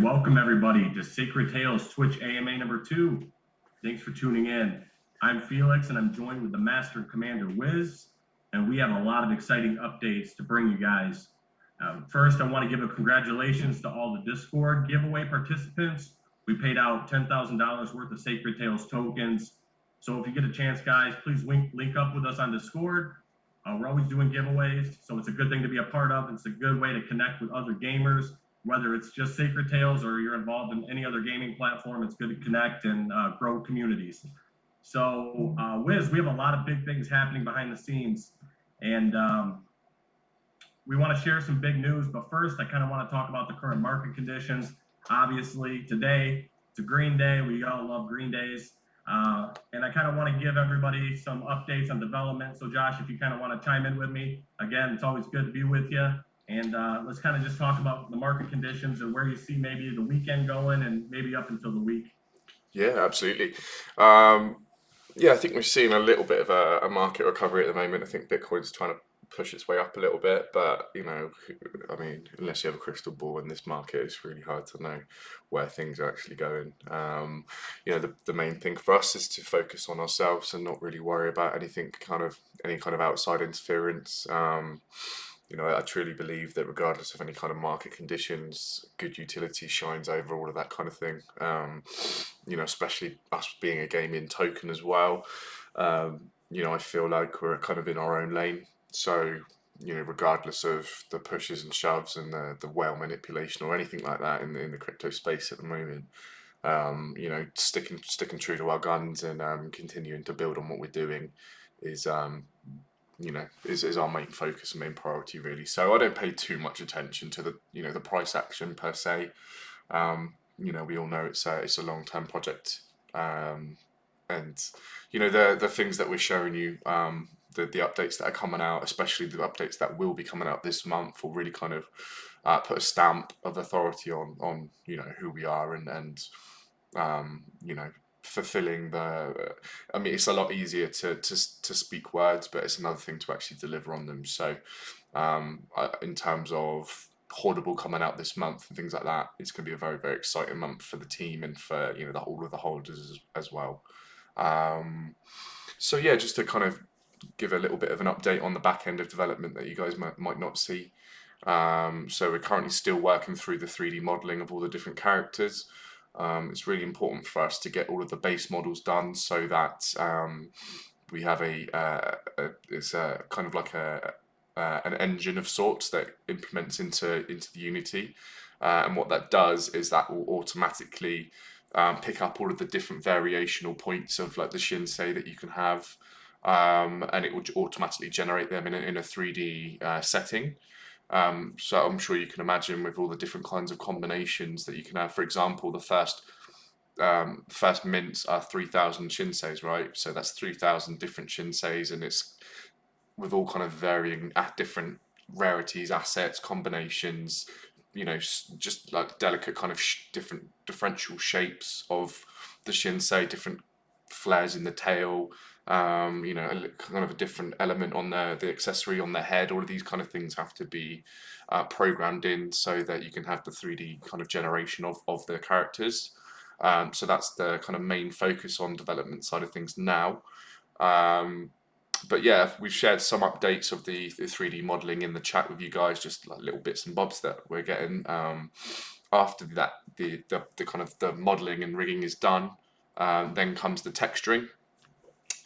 welcome everybody to Sacred Tales Twitch AMA number 2. Thanks for tuning in. I'm Felix and I'm joined with the Master and Commander Wiz, and we have a lot of exciting updates to bring you guys. First, I want to give a congratulations to all the Discord giveaway participants. We paid out $10,000 worth of Sacred Tales tokens. So if you get a chance, guys, please link up with us on Discord. We're always doing giveaways, so it's a good thing to be a part of. It's a good way to connect with other gamers, whether it's just Sacred Tales or you're involved in any other gaming platform. It's good to connect and grow communities. So, Wiz, we have a lot of big things happening behind the scenes, and we want to share some big news. But first, I kind of want to talk about the current market conditions. Obviously, today, it's a green day. We all love green days. And I kind of want to give everybody some updates on development. So Josh, if you kind of want to chime in with me, again, it's always good to be with you. And let's kind of just talk about the market conditions and where you see maybe the weekend going and maybe up until the week. Yeah, absolutely. Yeah, I think we're seeing a little bit of a market recovery at the moment. I think Bitcoin's trying to push its way up a little bit, but I mean, unless you have a crystal ball in this market, it's really hard to know where things are actually going. The main thing for us is to focus on ourselves and not really worry about any kind of outside interference. I truly believe that regardless of any kind of market conditions, good utility shines over all of that kind of thing. Especially us being a gaming token as well. I feel like we're kind of in our own lane. So, regardless of the pushes and shoves and the whale manipulation or anything like that in the crypto space at the moment, sticking true to our guns and continuing to build on what we're doing is is our main focus and main priority, really. So I don't pay too much attention to the price action per se. We all know it's a long-term project, and the things that we're showing you, the updates that are coming out, especially the updates that will be coming out this month, will really kind of put a stamp of authority on who we are and fulfilling I mean, it's a lot easier to speak words, but it's another thing to actually deliver on them. So in terms of Hoardable coming out this month and things like that, it's going to be a very, very exciting month for the team and for all of the holders as well. So yeah, just to kind of give a little bit of an update on the back end of development that you guys might not see. So we're currently still working through the 3D modeling of all the different characters. It's really important for us to get all of the base models done so that we have it's a kind of like an engine of sorts that implements into the Unity, and what that does is that will automatically pick up all of the different variational points of like the Shinsei that you can have, and it will automatically generate them in a 3D setting. So I'm sure you can imagine with all the different kinds of combinations that you can have. For example, the first mints are 3,000 Shinseis, right? So that's 3,000 different Shinseis, and it's with all kind of varying different rarities, assets, combinations. Just like delicate kind of different differential shapes of the Shinsei, different flares in the tail. Kind of a different element on the accessory on the head. All of these kind of things have to be programmed in so that you can have the 3D kind of generation of the characters. So that's the kind of main focus on development side of things now. But yeah, we've shared some updates of the 3D modeling in the chat with you guys, just like little bits and bobs that we're getting. After that, the kind of the modeling and rigging is done. Then comes the texturing,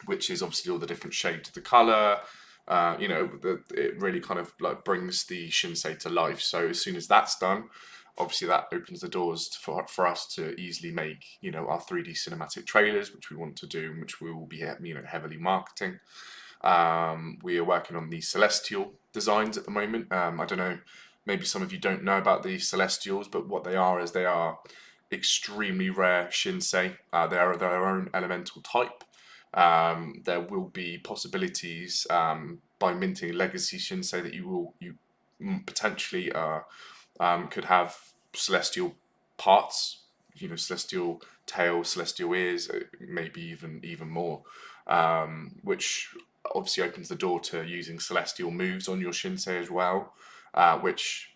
which is obviously all the different shades of the color. It really kind of like brings the Shinsei to life. So as soon as that's done, obviously that opens the doors for us to easily make our 3D cinematic trailers, which we want to do, and which we will be heavily marketing. We are working on the Celestial designs at the moment. I don't know, maybe some of you don't know about the Celestials, but what they are is they are extremely rare Shinsei. They are their own elemental type. There will be possibilities by minting Legacy Shinsei that you potentially could have celestial parts, celestial tail, celestial ears, maybe even more, which obviously opens the door to using celestial moves on your Shinsei as well, which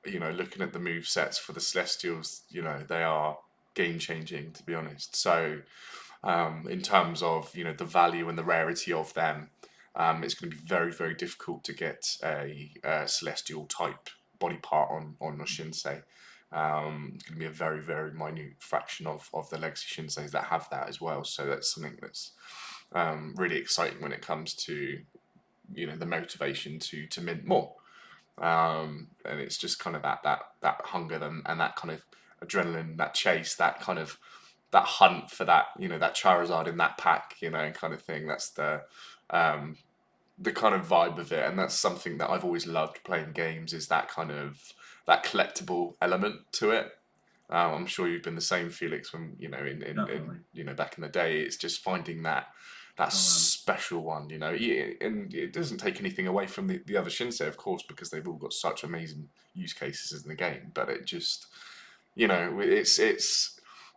you know, looking at the move sets for the Celestials, you know, they are game changing, to be honest. So in terms of, you know, the value and the rarity of them, it's going to be very, very difficult to get a celestial type body part on a Shinsei. It's going to be a very, very minute fraction of the legacy Shinseis that have that as well. So that's something that's really exciting when it comes to, you know, the motivation to mint more. And it's just kind of that hunger and that kind of adrenaline, that chase, that kind of that hunt for that, you know, that Charizard in that pack, you know, kind of thing. That's the kind of vibe of it, and that's something that I've always loved playing games, is that kind of that collectible element to it. I'm sure you've been the same, Felix, when, you know, in you know, back in the day. It's just finding that special one, you know. And it doesn't take anything away from the other Shinsei, of course, because they've all got such amazing use cases in the game. But it just, you know, it's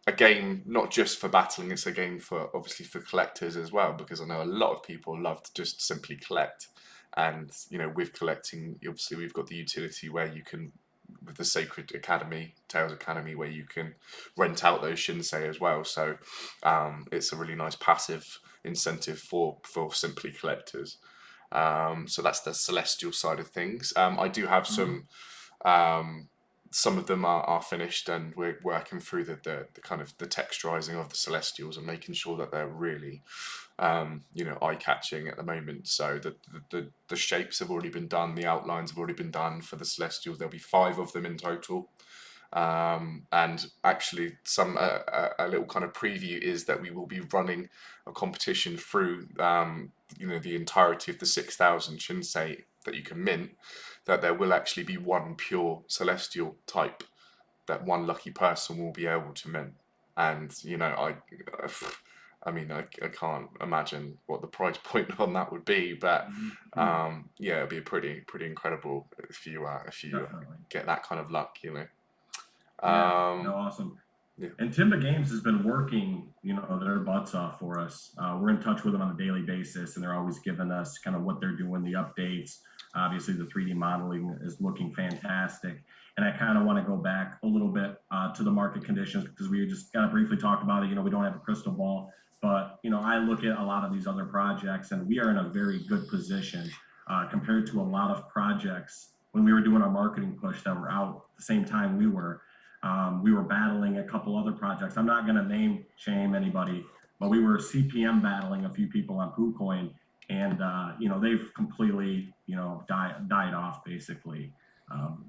a game not just for battling, it's a game for, obviously, for collectors as well, because I know a lot of people love to just simply collect. And, you know, with collecting, obviously we've got the utility where you can, with the Sacred Academy, Tales Academy, where you can rent out those Shinsei as well. So it's a really nice passive incentive for simply collectors. So that's the celestial side of things. I do have some of them are finished, and we're working through the kind of the texturizing of the celestials and making sure that they're really you know, eye-catching at the moment. So the shapes have already been done, the outlines have already been done for the celestials. There'll be 5 of them in total. And actually, a little kind of preview is that we will be running a competition through you know, the entirety of the 6,000 Shinsei that you can mint. That there will actually be one pure celestial type that one lucky person will be able to mint. And, you know, I mean, I can't imagine what the price point on that would be, but yeah, it'd be pretty incredible if you get that kind of luck, you know. No, awesome. Yeah. And Timba Games has been working, you know, their butts off for us. We're in touch with them on a daily basis, and they're always giving us kind of what they're doing, the updates. Obviously, the 3D modeling is looking fantastic. And I kind of want to go back a little bit to the market conditions, because we just kind of briefly talked about it. You know, we don't have a crystal ball, but, you know, I look at a lot of these other projects, and we are in a very good position compared to a lot of projects when we were doing our marketing push that were out at the same time we were. We were battling a couple other projects. I'm not going to shame anybody, but we were CPM battling a few people on KuCoin, and you know, they've completely, you know, died off basically.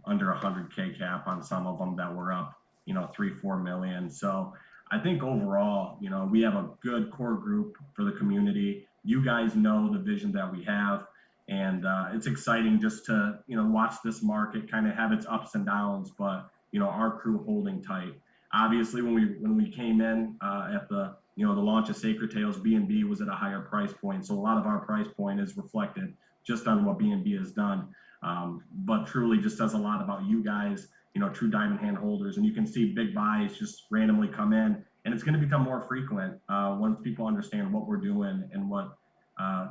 Under 100K cap on some of them that were up, you know, 3-4 million. So I think overall, you know, we have a good core group for the community. You guys know the vision that we have, and it's exciting just to, you know, watch this market kind of have its ups and downs, but, you know, our crew holding tight. Obviously, when we came in at the, you know, the launch of Sacred Tales, B&B was at a higher price point, so a lot of our price point is reflected just on what B&B has done. But truly just says a lot about you guys, you know, true diamond hand holders, and you can see big buys just randomly come in, and it's going to become more frequent once people understand what we're doing and what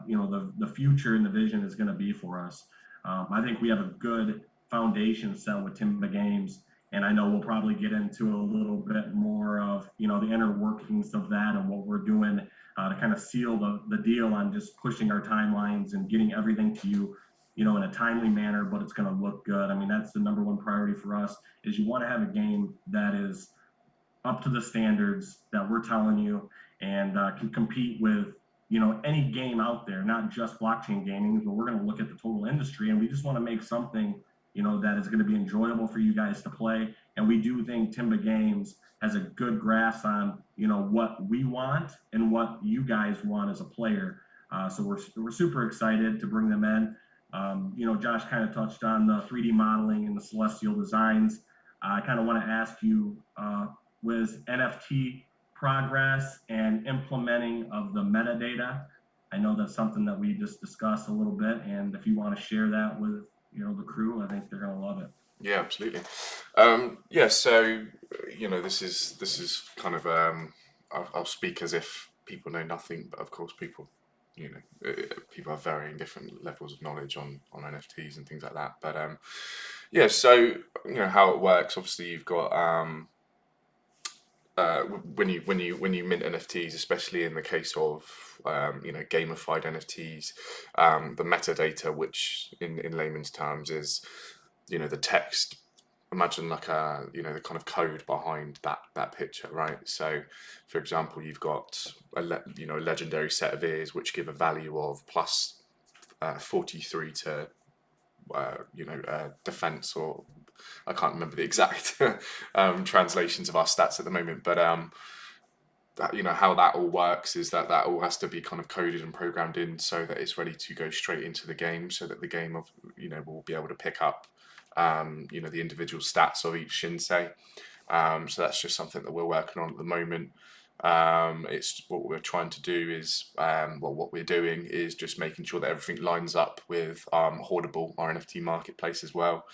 you know, the future and the vision is going to be for us. I think we have a good foundation set with Timba Games. And I know we'll probably get into a little bit more of, you know, the inner workings of that and what we're doing to kind of seal the deal on just pushing our timelines and getting everything to you, you know, in a timely manner, but it's going to look good. I mean, that's the number one priority for us, is you want to have a game that is up to the standards that we're telling you, and can compete with, you know, any game out there, not just blockchain gaming, but we're going to look at the total industry, and we just want to make something, you know, that is going to be enjoyable for you guys to play. And we do think Timba Games has a good grasp on, you know, what we want and what you guys want as a player. So we're super excited to bring them in. You know, Josh kind of touched on the 3D modeling and the celestial designs. I kind of want to ask you, with NFT progress and implementing of the metadata, I know that's something that we just discussed a little bit, and if you want to share that with, you know, the crew, I think they're gonna love it. Yeah, absolutely. Yeah, so, you know, this is kind of I'll speak as if people know nothing, but of course people, you know, people have varying different levels of knowledge on NFTs and things like that. But Yeah, so how it works. Obviously, you've got when you mint NFTs, especially in the case of gamified NFTs, the metadata, which in layman's terms is the text. Imagine like the kind of code behind that picture, right? So, for example, you've got a legendary set of ears which give a value of plus 43 to defense, or I can't remember the exact translations of our stats at the moment, but how that all works is that all has to be kind of coded and programmed in so that it's ready to go straight into the game, so that the game will be able to pick up the individual stats of each Shinsei. So that's just something that we're working on at the moment. It's what we're trying to do is, what we're doing is just making sure that everything lines up with Hoardable, our NFT marketplace as well.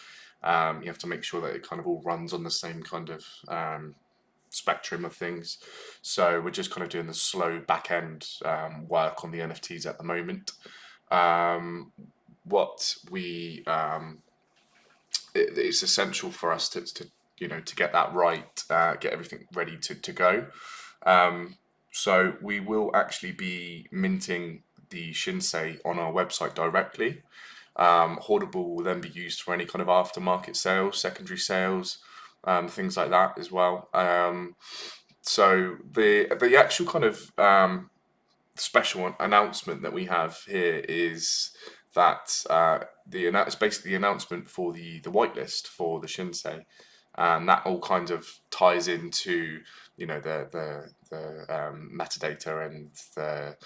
You have to make sure that it kind of all runs on the same kind of spectrum of things. So we're just kind of doing the slow back end work on the NFTs at the moment. What we it's essential for us to get that right, get everything ready to go. So we will actually be minting the Shinsei on our website directly. Hoardable will then be used for any kind of aftermarket sales, secondary sales, things like that as well. So the actual kind of special announcement that we have here is that it's basically the announcement for the whitelist for the Shinsei, and that all kind of ties into the metadata and the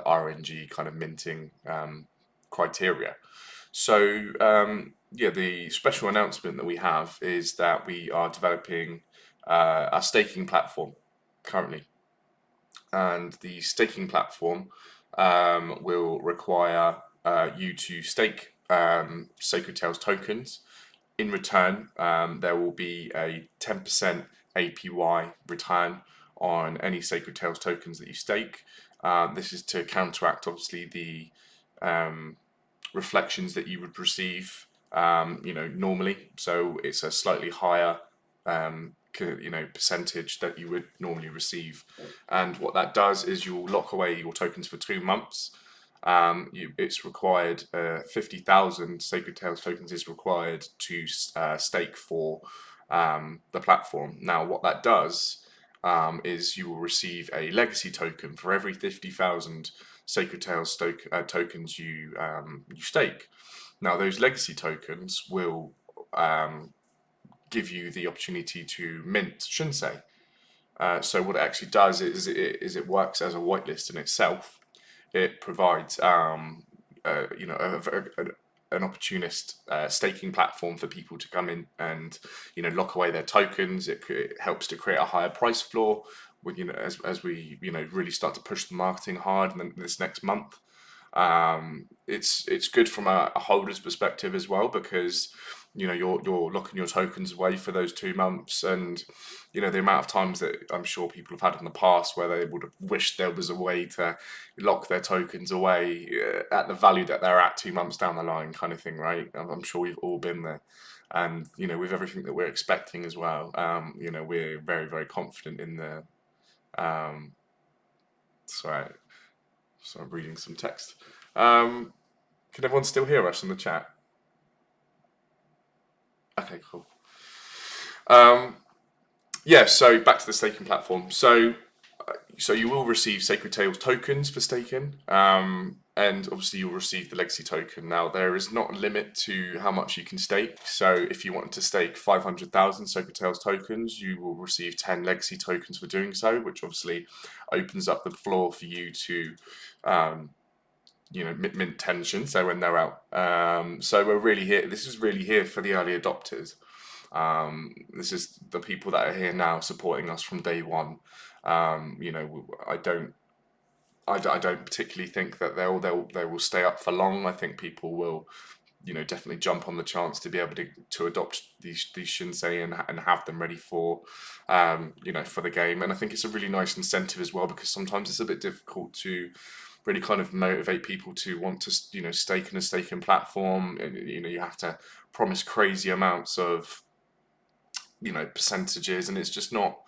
RNG kind of minting criteria. So the special announcement that we have is that we are developing a staking platform currently, and the staking platform will require you to stake Sacred Tales tokens. In return, there will be a 10% APY return on any Sacred Tales tokens that you stake. This is to counteract, obviously, the reflections that you would receive, normally. So it's a slightly higher percentage that you would normally receive, and what that does is you'll lock away your tokens for 2 months. It's required 50,000 Sacred Tales tokens is required to stake for the platform. Now, what that does is you will receive a legacy token for every 50,000 Sacred Tales tokens you stake. Now, those legacy tokens will give you the opportunity to mint Shinsei. So what it actually does is it works as a whitelist in itself. It provides an opportunist staking platform for people to come in and lock away their tokens. It helps to create a higher price floor with as we really start to push the marketing hard in this next month. It's good from a holder's perspective as well, because you're locking your tokens away for those 2 months, and the amount of times that I'm sure people have had in the past where they would have wished there was a way to lock their tokens away at the value that they're at 2 months down the line, kind of thing, right? I'm sure we've all been there, and with everything that we're expecting as well, we're very, very confident in the sorry, so I'm reading some text. Can everyone still hear us in the chat? Okay, cool. So back to the staking platform. So you will receive Sacred Tales tokens for staking, and obviously you'll receive the legacy token. Now, there is not a limit to how much you can stake. So if you want to stake 500,000 Sacred Tales tokens, you will receive 10 legacy tokens for doing so, which obviously opens up the floor for you to mint tension, so when they're out. So we're really here. This is really here for the early adopters. This is the people that are here now supporting us from day one. I don't particularly think that they will stay up for long. I think people will definitely jump on the chance to be able to adopt these Shinsei and have them ready for for the game. And I think it's a really nice incentive as well, because sometimes it's a bit difficult to really kind of motivate people to want to, stake in a staking platform. And, you have to promise crazy amounts of, percentages, and it's just not,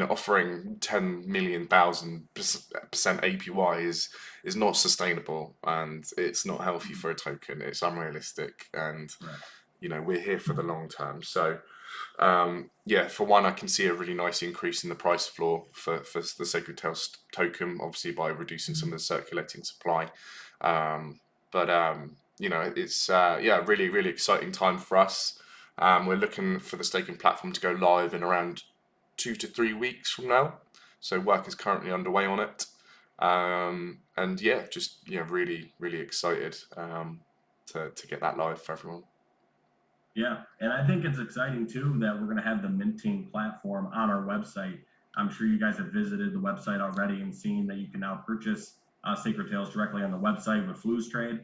offering 10 million thousand percent APY is not sustainable, and it's not healthy for a token. It's unrealistic, and Right. we're here for the long term. So for one, I can see a really nice increase in the price floor for the Sacred Tales token, obviously by reducing some of the circulating supply. It's really, really exciting time for us. We're looking for the staking platform to go live in around 2 to 3 weeks from now. So work is currently underway on it. Really, really excited to get that live for everyone. Yeah, and I think it's exciting too that we're going to have the minting platform on our website. I'm sure you guys have visited the website already and seen that you can now purchase Sacred Tales directly on the website with Flu's Trade.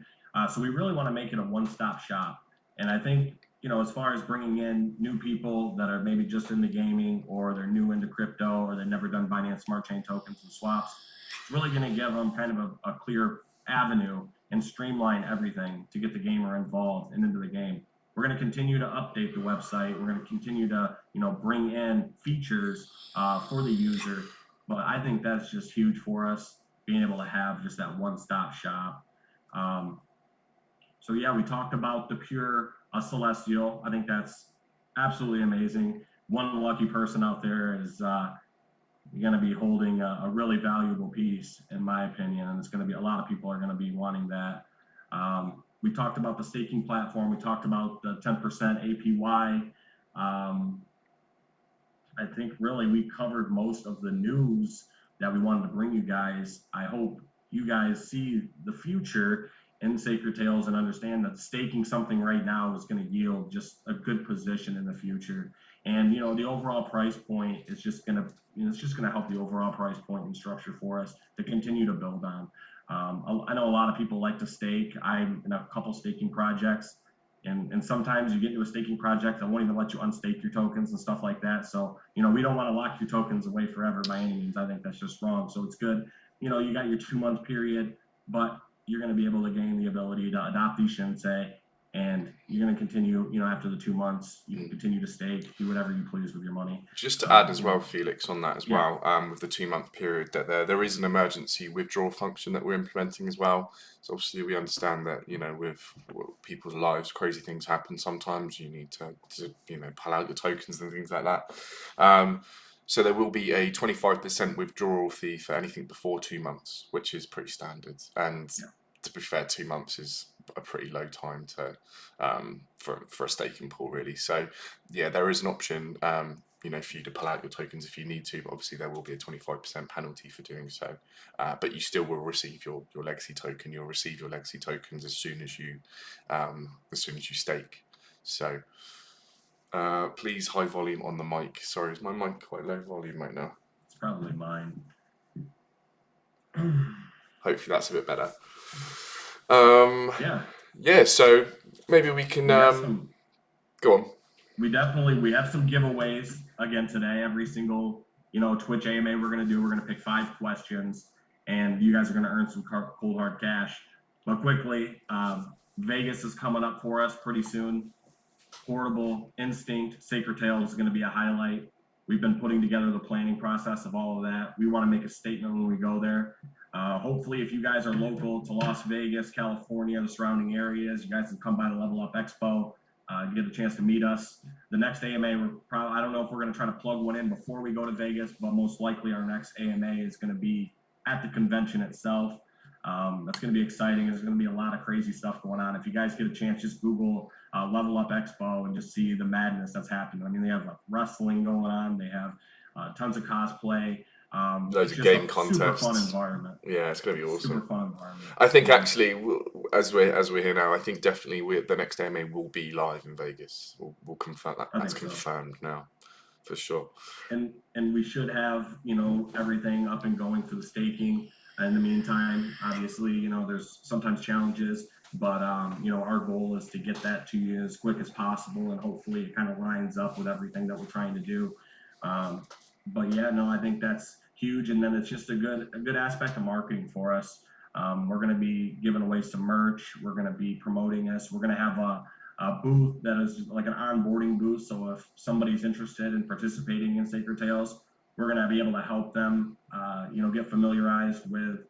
So we really want to make it a one-stop shop. And I think, as far as bringing in new people that are maybe just into gaming, or they're new into crypto, or they've never done Binance Smart Chain tokens and swaps, it's really going to give them kind of a clear avenue and streamline everything to get the gamer involved and into the game. We're going to continue to update the website. We're going to continue to, bring in features for the user. But I think that's just huge for us, being able to have just that one-stop shop. We talked about the pure Celestial. I think that's absolutely amazing. One lucky person out there is going to be holding a really valuable piece, in my opinion, and it's going to be a lot of people are going to be wanting that. We talked about the staking platform. We talked about the 10% APY. I think really we covered most of the news that we wanted to bring you guys. I hope you guys see the future in Sacred Tales and understand that staking something right now is going to yield just a good position in the future. And the overall price point is just going to help the overall price point and structure for us to continue to build on. I know a lot of people like to stake. I'm in a couple staking projects, and sometimes you get into a staking project that won't even let you unstake your tokens and stuff like that. So, we don't want to lock your tokens away forever by any means. I think that's just wrong. So it's good. You got your 2-month period, but you're going to be able to gain the ability to adopt these Shinsei, and you're going to continue, after the 2 months, you can continue to stake, do whatever you please with your money. Just to add as well, Felix, on that as well, with the 2-month period, that there is an emergency withdrawal function that we're implementing as well. So obviously we understand that, with people's lives, crazy things happen sometimes. You need to pull out your tokens and things like that. So there will be a 25% withdrawal fee for anything before 2 months, which is pretty standard. And to be fair, 2 months is a pretty low time to for a staking pool, really. So there is an option for you to pull out your tokens if you need to, but obviously there will be a 25% penalty for doing so. But you still will receive your legacy token. You'll receive your legacy tokens as soon as you stake. So please, high volume on the mic. Sorry, is my mic quite low volume right now? It's probably mine. Hopefully that's a bit better. So maybe we can go on. We have some giveaways again today. Every single Twitch AMA we're gonna pick 5 questions, and you guys are gonna earn some cold hard cash. But quickly, Vegas is coming up for us pretty soon. Hoardable, Instinct, Sacred Tales is going to be a highlight. We've been putting together the planning process of all of that. We want to make a statement when we go there. Hopefully, if you guys are local to Las Vegas, California, the surrounding areas, you guys can come by the Level Up Expo. Get a chance to meet us. The next AMA, I don't know if we're going to try to plug one in before we go to Vegas, but most likely our next AMA is going to be at the convention itself. That's going to be exciting. There's going to be a lot of crazy stuff going on. If you guys get a chance, just Google Level Up Expo and just see the madness that's happening. I mean, they have wrestling going on. They have tons of cosplay. Loads of game contests. Super fun environment. Yeah, it's going to be awesome. Super fun environment. I think actually, as we're here now, I think definitely the next AMA will be live in Vegas. We'll confirm that. That's confirmed now, for sure. And we should have everything up and going for the staking. In the meantime, obviously, there's sometimes challenges, but our goal is to get that to you as quick as possible, and hopefully it kind of lines up with everything that we're trying to do. I think that's huge, and then it's just a good aspect of marketing for us. We're going to be giving away some merch. We're going to be promoting this. We're going to have a booth that is like an onboarding booth. So if somebody's interested in participating in Sacred Tales, we're going to be able to help them, get familiarized with,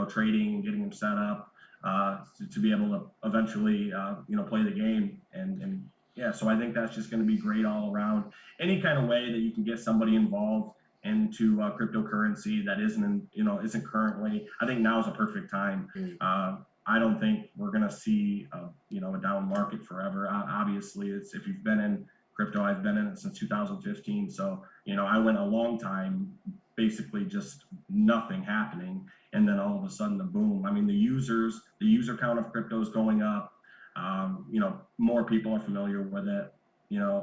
trading and getting them set up to be able to eventually, play the game. And yeah, so I think that's just going to be great all around. Any kind of way that you can get somebody involved into cryptocurrency that isn't currently. I think now is a perfect time. I don't think we're going to see a down market forever. Obviously, it's if you've been in crypto, I've been in it since 2015. So I went a long time basically just nothing happening, and then all of a sudden the boom. I mean, the user count of crypto is going up. More people are familiar with it.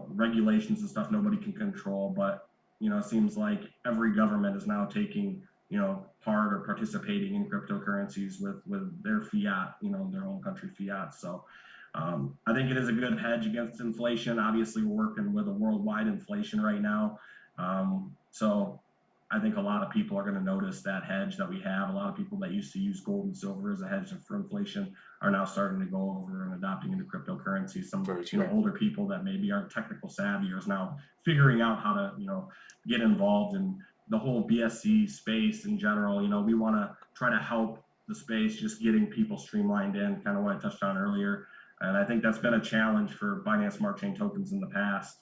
Regulations and stuff nobody can control, but it seems like every government is now taking, part or participating in cryptocurrencies with their fiat, their own country fiat. So I think it is a good hedge against inflation. Obviously, we're working with a worldwide inflation right now. So I think a lot of people are going to notice that hedge that we have. A lot of people that used to use gold and silver as a hedge for inflation are now starting to go over and adopting into cryptocurrency. Some older people that maybe aren't technical savvy are now figuring out how to get involved in the whole BSC space in general. We want to try to help the space, just getting people streamlined in, kind of what I touched on earlier. And I think that's been a challenge for Binance Smart Chain tokens in the past.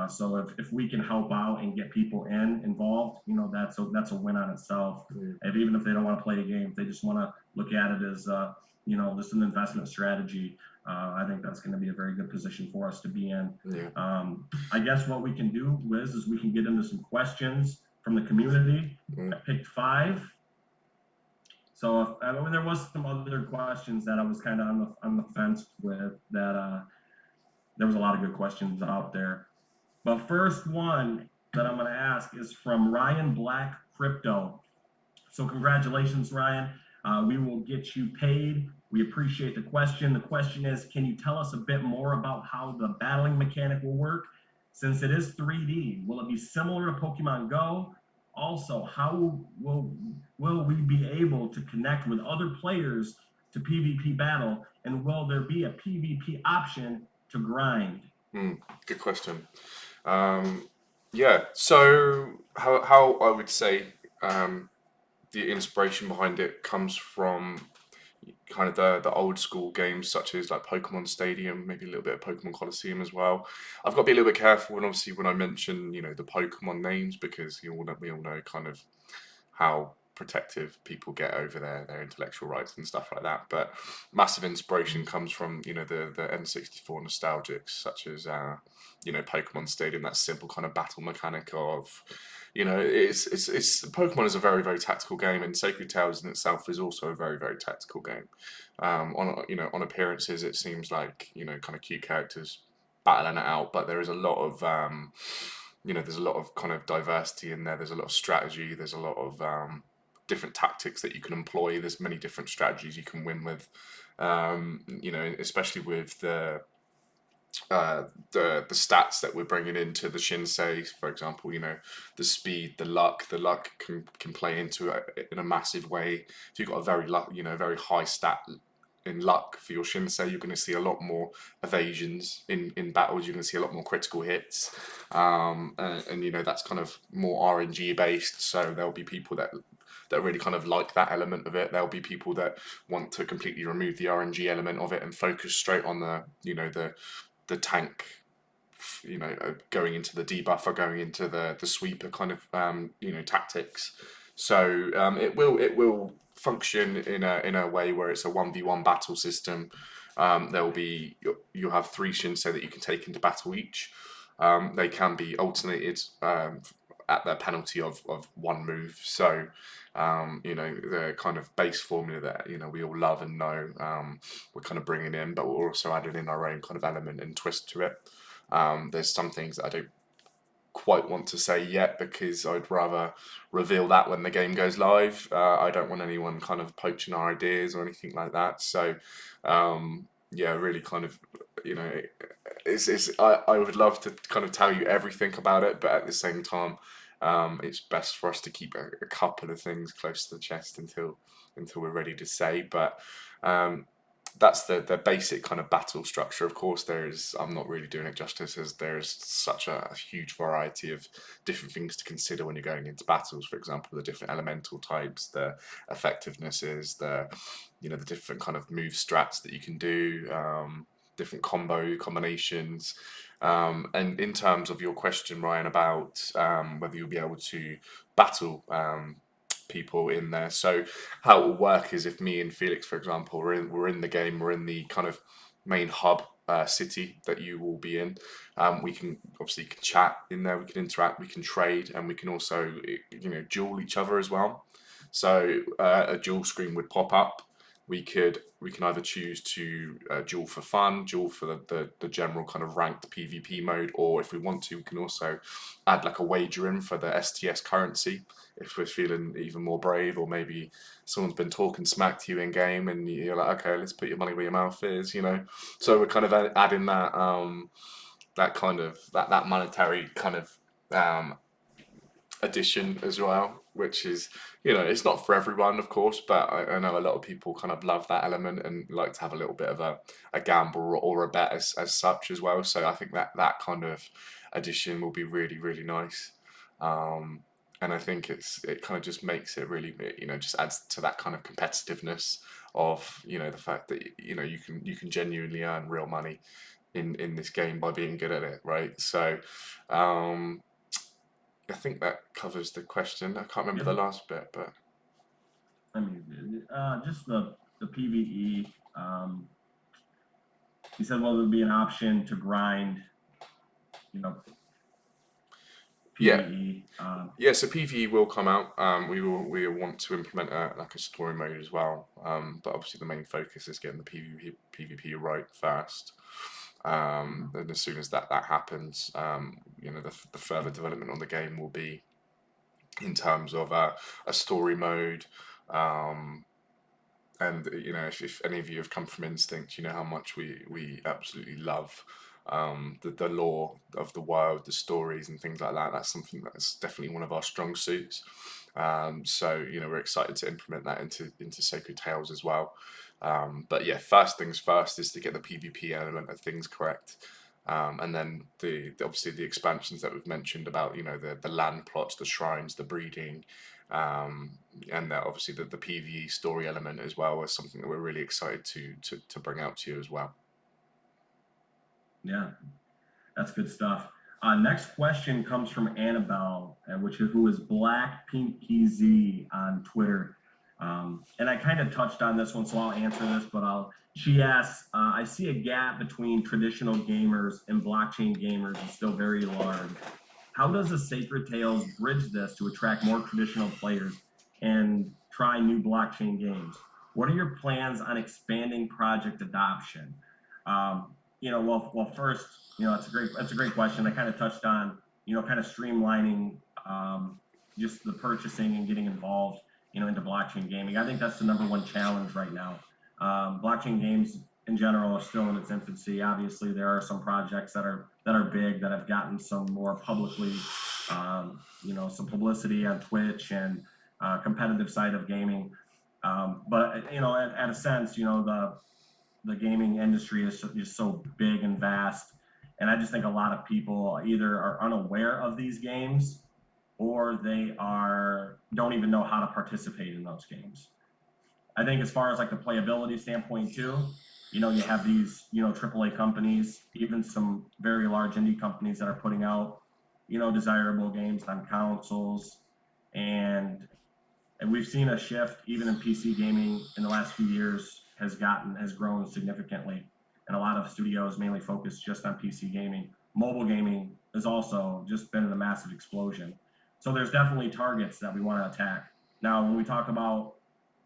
So if we can help out and get people involved, that's a win on itself. Even if they don't want to play a game, if they just want to look at it as this is an investment strategy, I think that's going to be a very good position for us to be in. I guess what we can do, Liz, is we can get into some questions from the community. I picked 5. So there was some other questions that I was kind of on the fence with. That there was a lot of good questions out there. But first one that I'm going to ask is from Ryan Black Crypto. So congratulations, Ryan. We will get you paid. We appreciate the question. The question is, can you tell us a bit more about how the battling mechanic will work? Since it is 3D, will it be similar to Pokemon Go? Also, how will we be able to connect with other players to PvP battle? And will there be a PvP option to grind? Good question. So how I would say the inspiration behind it comes from kind of the old school games such as like Pokemon Stadium, maybe a little bit of Pokemon Coliseum as well. I've got to be a little bit careful, and obviously when I mention the Pokemon names, because we all know kind of how protective people get over their intellectual rights and stuff like that. But massive inspiration comes from the N64 nostalgics, such as Pokemon Stadium. That simple kind of battle mechanic of it's Pokemon is a very, very tactical game, and Sacred Tales in itself is also a very, very tactical game. On appearances, it seems like kind of cute characters battling it out, but there is a lot of there's a lot of kind of diversity in there. There's a lot of strategy. There's a lot of different tactics that you can employ. There's many different strategies you can win with. Especially with the stats that we're bringing into the Shinsei, for example, the speed, the luck can play into it in a massive way. If you've got a very high stat in luck for your Shinsei, you're going to see a lot more evasions in battles. You're going to see a lot more critical hits, and that's kind of more RNG based. So there'll be people that really kind of like that element of it. There'll be people that want to completely remove the RNG element of it and focus straight on the tank, going into the debuff or going into the sweeper kind of tactics. So it will function in a way where it's a 1v1 battle system. You'll have 3 Shinsei that you can take into battle each. They can be alternated at the penalty of 1 move. So the kind of base formula that we all love and know, we're kind of bringing in, but we're also adding in our own kind of element and twist to it. There's some things that I don't quite want to say yet, because I'd rather reveal that when the game goes live. I don't want anyone kind of poaching our ideas or anything like that. So really kind of I would love to kind of tell you everything about it, but at the same time It's best for us to keep a couple of things close to the chest until we're ready to say. But that's the basic kind of battle structure. Of course, I'm not really doing it justice, as there's such a huge variety of different things to consider when you're going into battles. For example, the different elemental types, the effectivenesses, the different kind of move strats that you can do, different combinations. And in terms of your question, Ryan, about whether you'll be able to battle people in there. So how it will work is, if me and Felix, for example, we're in the game, we're in the kind of main hub city that you will be in. We can obviously chat in there, we can interact, we can trade, and we can also duel each other as well. So a duel screen would pop up. We can either choose to duel for fun, duel for the general kind of ranked PvP mode, or if we want to, we can also add like a wager in for the STS currency if we're feeling even more brave, or maybe someone's been talking smack to you in game and you're like, okay, let's put your money where your mouth is, So we're kind of adding that that monetary kind of addition as well, which is, it's not for everyone, of course, but I know a lot of people kind of love that element and like to have a little bit of a gamble or a bet as such as well. So I think that kind of addition will be really, really nice. And I think it kind of just makes it really, just adds to that kind of competitiveness of, the fact that, you can genuinely earn real money in this game by being good at it, right? So I think that covers the question. I can't remember the last bit, but I mean, just the PVE. You said, well, there'd be an option to grind, PVE. So PVE will come out. We will want to implement like a story mode as well. But obviously the main focus is getting the PvP right first. And as soon as that happens, the further development on the game will be in terms of a story mode. And if any of you have come from Instinct, you know how much we absolutely love the lore of the world, the stories and things like that. That's something that's definitely one of our strong suits. So we're excited to implement that into Sacred Tales as well. But yeah, first things first is to get the PvP element of things correct. And then obviously the expansions that we've mentioned about, the land plots, the shrines, the breeding, and obviously the PvE story element as well is something that we're really excited to bring out to you as well. Yeah, that's good stuff. Next question comes from Annabelle, who is Black Pinky Z on Twitter. And I kind of touched on this one, so I'll answer this, but she asks, I see a gap between traditional gamers and blockchain gamers is still very large. How does the Sacred Tales bridge this to attract more traditional players and try new blockchain games? What are your plans on expanding project adoption? Well, first, that's a great question. I kind of touched on, kind of streamlining just the purchasing and getting involved, into blockchain gaming. I think that's the number one challenge right now. Blockchain games in general are still in its infancy. Obviously, there are some projects that are big that have gotten some more publicly, some publicity on Twitch and competitive side of gaming. But at a sense, the gaming industry is just so big and vast, and I just think a lot of people either are unaware of these games or they don't even know how to participate in those games. I think as far as like the playability standpoint too, you have these, AAA companies, even some very large indie companies that are putting out, desirable games on consoles. And we've seen a shift even in PC gaming in the last few years has grown significantly. And a lot of studios mainly focus just on PC gaming. Mobile gaming has also just been in a massive explosion. So there's definitely targets that we want to attack. Now, when we talk about,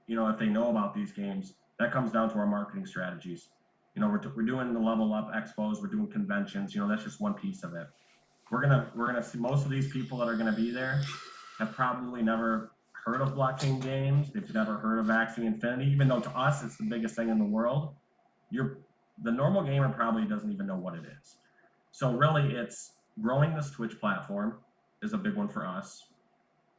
if they know about these games, that comes down to our marketing strategies. We're doing the level up expos, we're doing conventions. That's just one piece of it. We're gonna see most of these people that are gonna be there have probably never heard of blockchain games. They've never heard of Axie Infinity, even though to us it's the biggest thing in the world. The normal gamer probably doesn't even know what it is. So really, it's growing this Twitch platform, is a big one for us.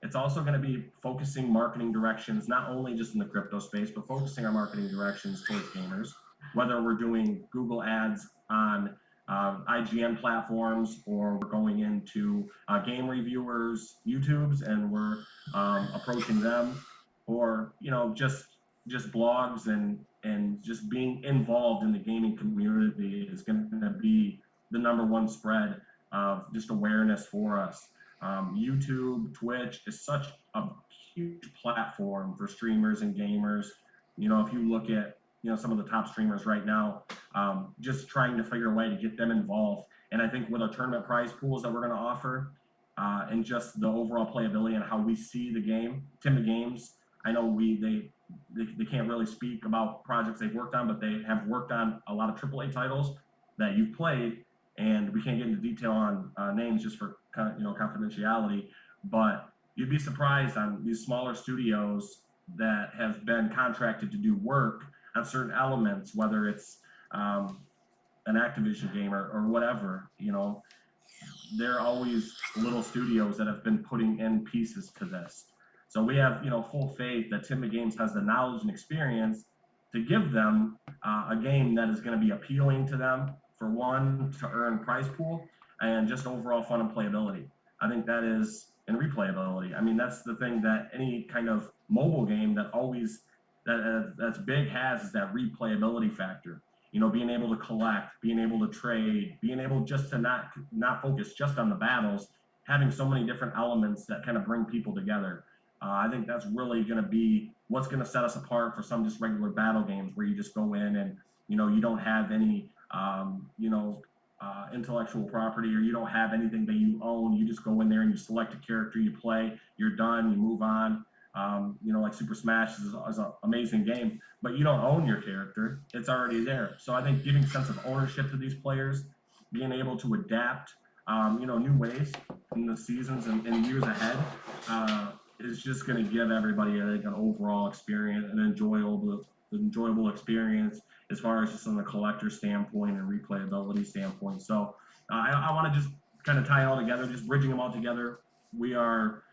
It's also going to be focusing marketing directions, not only just in the crypto space, but focusing our marketing directions towards gamers, whether we're doing Google ads on IGN platforms or we're going into game reviewers YouTubes and we're approaching them, or just blogs and just being involved in the gaming community is going to be the number one spread of just awareness for us. YouTube, Twitch is such a huge platform for streamers and gamers. If you look at some of the top streamers right now, just trying to figure a way to get them involved. And I think with our tournament prize pools that we're going to offer, and just the overall playability and how we see the game, Timid Games, I know they can't really speak about projects they've worked on, but they have worked on a lot of AAA titles that you've played, and we can't get into detail on names just for confidentiality, but you'd be surprised on these smaller studios that have been contracted to do work on certain elements, whether it's an Activision game or whatever. There are always little studios that have been putting in pieces to this. So we have full faith that Timid Games has the knowledge and experience to give them a game that is going to be appealing to them, for one, to earn prize pool, and just overall fun and playability. I think that is, and replayability. I mean, that's the thing that any kind of mobile game that's big has, is that replayability factor. Being able to collect, being able to trade, being able just to not focus just on the battles, having so many different elements that kind of bring people together. I think that's really going to be what's going to set us apart for some just regular battle games where you just go in and you don't have any intellectual property, or you don't have anything that you own. You just go in there and you select a character, you play, you're done, you move on. Like Super Smash is an amazing game, but you don't own your character. It's already there. So I think giving sense of ownership to these players, being able to adapt, new ways in the seasons and years ahead, is just going to give everybody, I think, an overall experience, an enjoyable experience as far as just on the collector standpoint and replayability standpoint. So I want to just kind of tie it all together, just bridging them all together. We are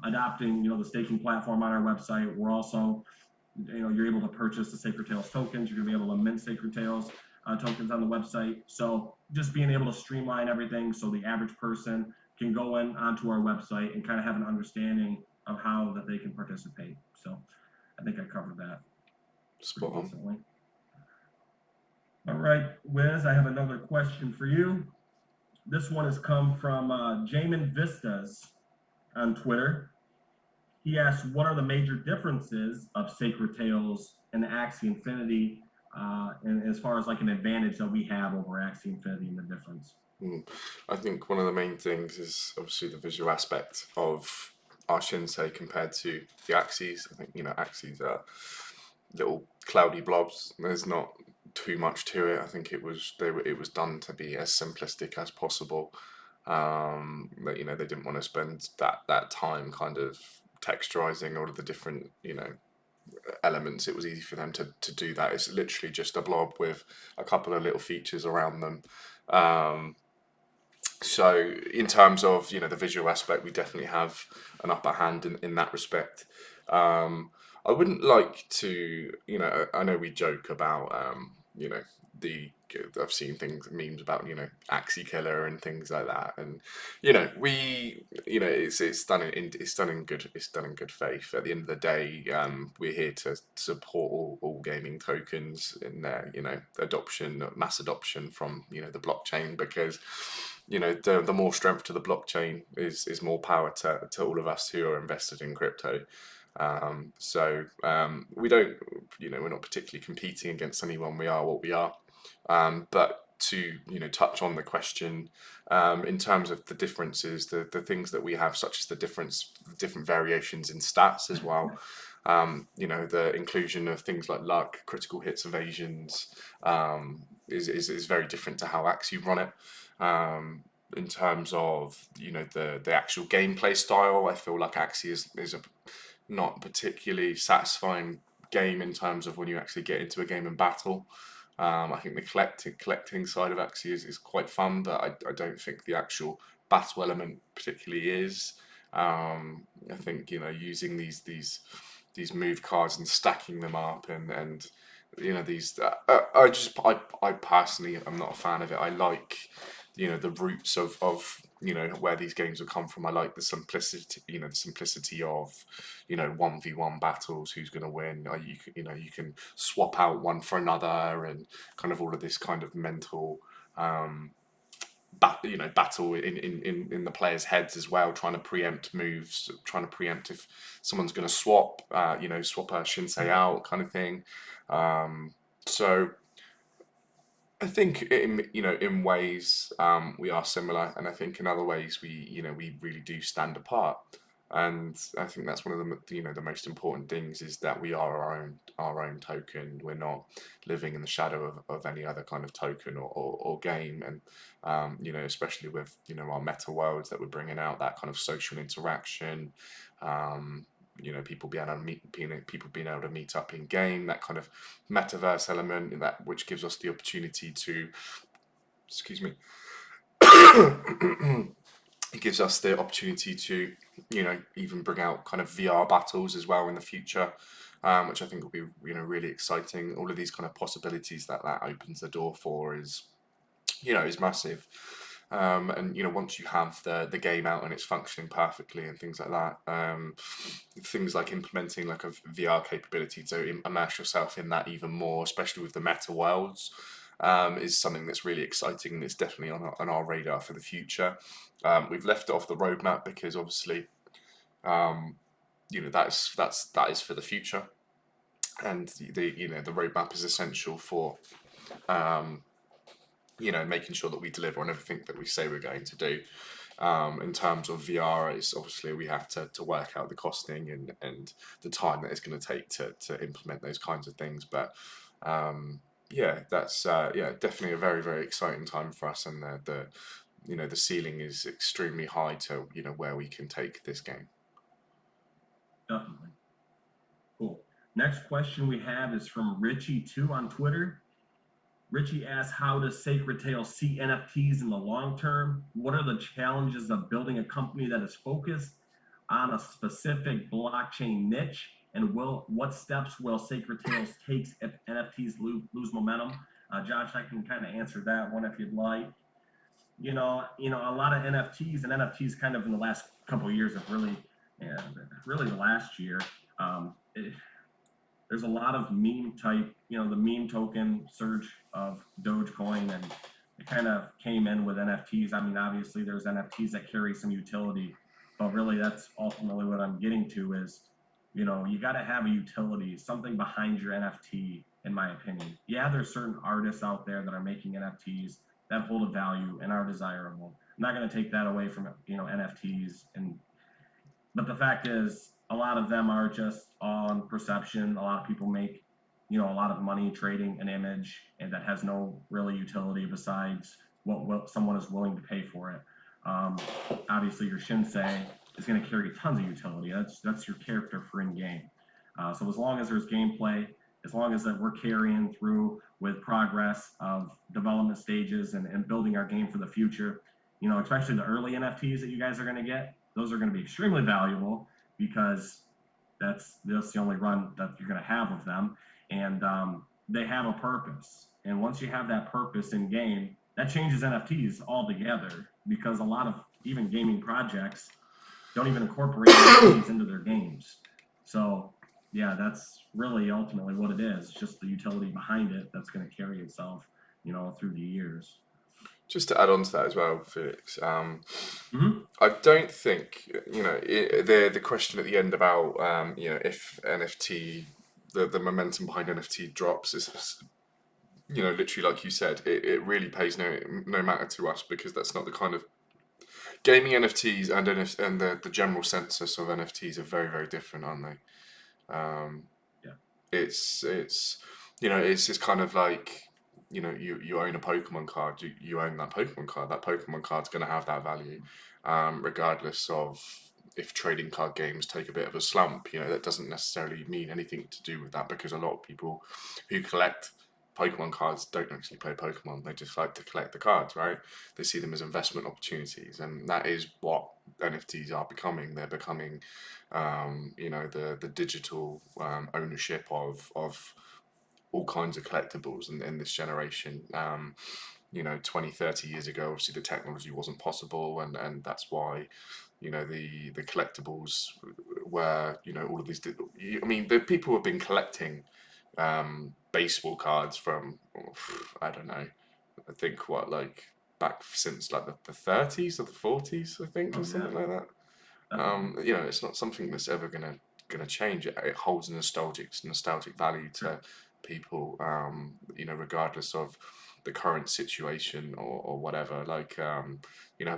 adopting, the staking platform on our website. We're also, you're able to purchase the Sacred Tales tokens. You're going to be able to mint Sacred Tales tokens on the website. So just being able to streamline everything so the average person can go onto our website and kind of have an understanding of how that they can participate. So I think I covered that. Spot on. Recently. All right, Wiz, I have another question for you. This one has come from Jamin Vistas on Twitter. He asks, what are the major differences of Sacred Tales and Axie Infinity, and as far as like an advantage that we have over Axie Infinity and the difference? I think one of the main things is obviously the visual aspect of our Shinsei compared to the Axies. I think, Axies are little cloudy blobs. There's not too much to it. I think it was done to be as simplistic as possible. That they didn't want to spend that time kind of texturizing all of the different elements. It was easy for them to do that. It's literally just a blob with a couple of little features around them. So in terms of the visual aspect, we definitely have an upper hand in that respect. I wouldn't like to, I know we joke about I've seen memes about Axie Killer and things like that, and it's done in good faith. At the end of the day, we're here to support all gaming tokens in their mass adoption from the blockchain, because the more strength to the blockchain is more power to all of us who are invested in crypto. So we don't, we're not particularly competing against anyone. We are what we are. But to touch on the question, in terms of the differences, the things that we have, such as the different variations in stats as well. The inclusion of things like luck, critical hits, evasions, is very different to how Axie run it. In terms of the actual gameplay style, I feel like Axie is a not particularly satisfying game in terms of when you actually get into a game and battle. I think the collecting side of Axie is quite fun, but I don't think the actual battle element particularly is. I think using these move cards and stacking them up and these I personally am not a fan of it. I like the roots of where these games have come from. I like the simplicity of 1v1 battles, who's going to win. You can swap out one for another, and kind of all of this kind of mental battle in the players' heads as well, trying to preempt moves, trying to preempt if someone's going to swap swap a Shinsei out, kind of thing. So I think in ways we are similar, and I think in other ways we really do stand apart. And I think that's one of the most important things, is that we are our own token. We're not living in the shadow of any other kind of token or game. And especially with our meta worlds that we're bringing out, that kind of social interaction. People being able to meet up in game, that kind of metaverse element, that which gives us the opportunity to, excuse me, it gives us the opportunity to even bring out kind of VR battles as well in the future, which I think will be really exciting. All of these kind of possibilities that opens the door for is massive. And once you have the game out and it's functioning perfectly and things like that, things like implementing like a VR capability to immerse yourself in that even more, especially with the meta worlds, is something that's really exciting, and it's definitely on our radar for the future. We've left it off the roadmap because obviously that is for the future, and the roadmap is essential for making sure that we deliver on everything that we say we're going to do. In terms of VR, it's obviously we have to work out the costing and the time that it's going to take to implement those kinds of things. But that's definitely a very, very exciting time for us, and the ceiling is extremely high to where we can take this game. Definitely. Cool. Next question we have is from Richie2 on Twitter. Richie asks, how does Sacred Tales see NFTs in the long term? What are the challenges of building a company that is focused on a specific blockchain niche? And what steps will Sacred Tales take if NFTs lose momentum? Josh, I can kind of answer that one if you'd like. A lot of NFTs kind of in the last couple of years have really the last year, there's a lot of meme type, the meme token surge of Dogecoin, and it kind of came in with NFTs. I mean, obviously there's NFTs that carry some utility, but really that's ultimately what I'm getting to is, you got to have a utility, something behind your NFT, in my opinion. Yeah, there's certain artists out there that are making NFTs that hold a value and are desirable. I'm not going to take that away from, NFTs, but the fact is, a lot of them are just on perception. A lot of people make, a lot of money trading an image, and that has no really utility besides what someone is willing to pay for it. Obviously, your Shinsei is going to carry tons of utility. That's your character for in-game. So as long as there's gameplay, as long as that we're carrying through with progress of development stages and building our game for the future, especially the early NFTs that you guys are going to get, those are going to be extremely valuable, because that's the only run that you're going to have of them, and they have a purpose. And once you have that purpose in game, that changes NFTs altogether, because a lot of even gaming projects don't even incorporate NFTs into their games. So yeah, that's really ultimately what it is. It's just the utility behind it that's going to carry itself, through the years. Just to add on to that as well, Felix, I don't think the question at the end about if NFT, the momentum behind NFT drops is literally like you said, it really pays no matter to us, because that's not the kind of gaming NFTs and the general census of NFTs are very, very different, aren't they? Yeah. It's it's kind of like, you own a Pokemon card, you own that Pokemon card. That Pokemon card's going to have that value, regardless of if trading card games take a bit of a slump. That doesn't necessarily mean anything to do with that, because a lot of people who collect Pokemon cards don't actually play Pokemon. They just like to collect the cards, right? They see them as investment opportunities, and that is what NFTs are becoming. They're becoming, the digital ownership of all kinds of collectibles in this generation. 20, 30 years ago, obviously the technology wasn't possible, and that's why, the collectibles were, all of these. I mean, the people have been collecting baseball cards from, I don't know, I think back since like the 30s or the 40s, I think, Oh or yeah, something like that. definitely. It's not something that's ever gonna change. It holds nostalgic value to people, regardless of the current situation or whatever. Like,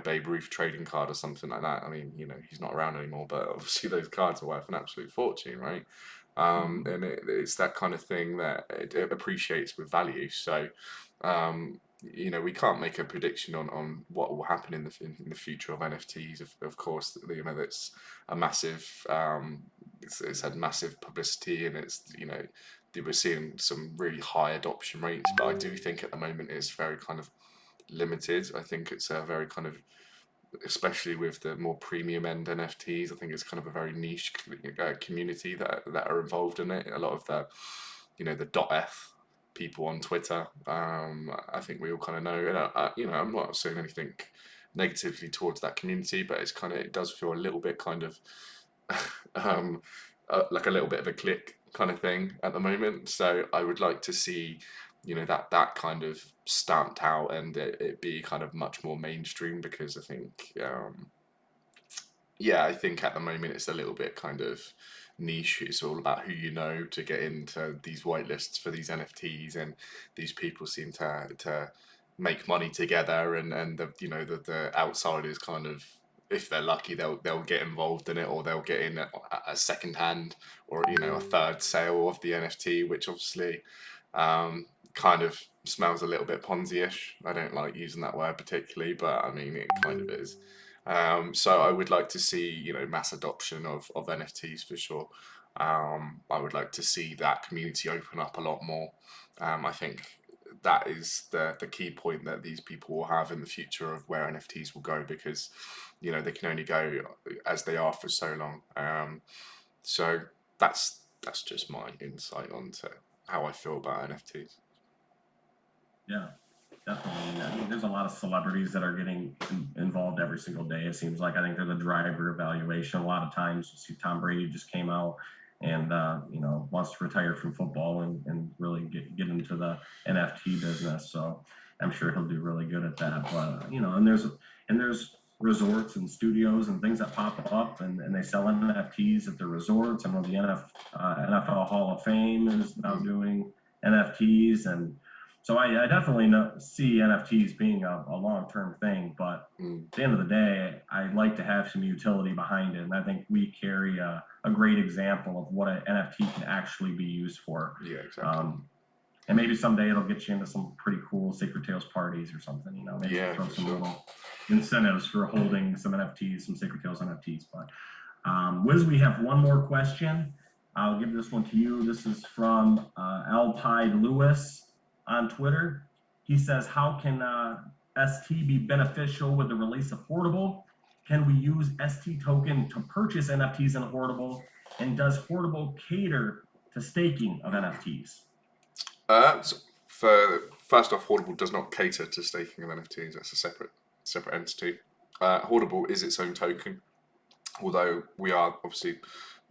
Babe Ruth trading card or something like that. I mean, he's not around anymore, but obviously those cards are worth an absolute fortune, right? Mhm. And it's that kind of thing that it appreciates with value. So, we can't make a prediction on what will happen in the future of NFTs. Of course, that's a massive. It's had massive publicity, and we're seeing some really high adoption rates. But I do think at the moment it's very kind of limited. I think it's a very kind of, especially with the more premium end NFTs. I think it's kind of a very niche community that are involved in it. A lot of the .eth people on Twitter. I think we all kind of know. And I'm not saying anything negatively towards that community, but it does feel a little bit kind of um, like a little bit of a click kind of thing at the moment. So I would like to see, that kind of stamped out, and it be kind of much more mainstream, because I think, I think at the moment it's a little bit kind of niche. It's all about who you know to get into these whitelists for these NFTs, and these people seem to make money together, and the outsiders kind of, if they're lucky, they'll get involved in it, or they'll get in a second hand, or a third sale of the NFT, which obviously kind of smells a little bit Ponzi-ish. I don't like using that word particularly, but I mean it kind of is. So I would like to see, mass adoption of NFTs for sure. I would like to see that community open up a lot more. I think that is the key point that these people will have in the future of where NFTs will go, because they can only go as they are for so long. So that's just my insight onto how I feel about NFTs. Yeah, definitely. I mean, there's a lot of celebrities that are getting involved every single day. It seems like I think they're the driver of valuation. A lot of times, you see Tom Brady just came out and wants to retire from football and really get into the NFT business. So I'm sure he'll do really good at that. But and there's resorts and studios and things that pop up and they sell NFTs at their resorts. I know the NFL Hall of Fame is now Mm, doing NFTs, and so I definitely see NFTs being a long-term thing, but mm, at the end of the day, I'd like to have some utility behind it. And I think we carry a great example of what an NFT can actually be used for. yeah, exactly. Um, and maybe someday it'll get you into some pretty cool Sacred Tales parties or something, maybe Yeah, throw for some sure. little incentives for holding some NFTs, some Sacred Tales NFTs. But Wiz, we have one more question. I'll give this one to you. This is from Alpide Lewis on Twitter. He says, how can ST be beneficial with the release of Hoardable? Can we use ST token to purchase NFTs in Hoardable? And does Hoardable cater to staking of NFTs? So for first off, Hoardable does not cater to staking of NFTs. That's a separate entity. Hoardable is its own token, although we are obviously